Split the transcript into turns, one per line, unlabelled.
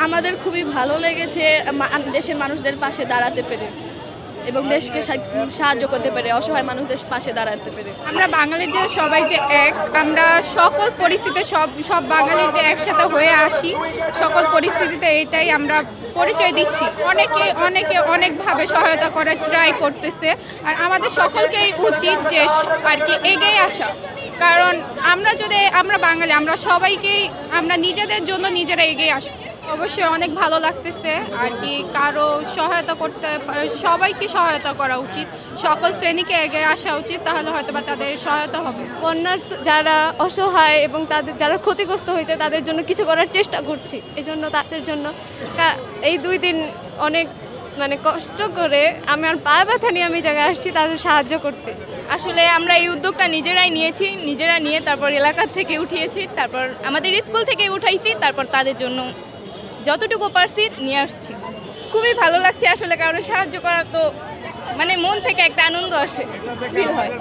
আমাদের খুবই ভালো লেগেছে দেশের মানুষদের পাশে দাঁড়াতে পেরে এবং দেশকে সাহায্য করতে পেরে, অসহায় মানুষদের পাশে দাঁড়াতে পেরে।
আমরা বাঙালি যে সবাই যে এক, আমরা সকল পরিস্থিতিতে সব সব বাঙালি যে একসাথে হয়ে আসি, সকল পরিস্থিতিতে এটাই আমরা পরিচয় দিচ্ছি। অনেকে অনেকে অনেকভাবে সহায়তা করার ট্রাই করতেছে, আর আমাদের সকলকেই উচিত যে আর কি এগিয়ে আসা। কারণ আমরা বাঙালি, আমরা সবাইকেই আমরা নিজেদের জন্য নিজেরা এগিয়ে আসবো। অবশ্যই অনেক ভালো লাগতেছে আর কি, কারো সহায়তা করতে সবাইকে সহায়তা করা উচিত, সকল শ্রেণীকে এগিয়ে আসা উচিত, তাহলে হয়তো বা তাদের সহায়তা হবে।
বন্যার যারা অসহায় এবং তাদের যারা ক্ষতিগ্রস্ত হয়েছে তাদের জন্য কিছু করার চেষ্টা করছি। এই জন্য তাদের জন্য এই 2 দিন অনেক কষ্ট করে আমার পা ব্যথা নিয়ে আমি জায়গায় আসছি তাদের সাহায্য করতে।
আসলে আমরা এই উদ্যোগটা নিজেরাই নিয়েছি, নিজেরা নিয়ে তারপর এলাকা থেকে উঠিয়েছি, তারপর আমাদের স্কুল থেকে উঠাইছি, তারপর তাদের জন্য যতটুকু পারছি নিয়ে আসছি। খুবই ভালো লাগছে আসলে, কারণ সাহায্য করা তো মন থেকে একটা আনন্দ আসে, ফিল হয়।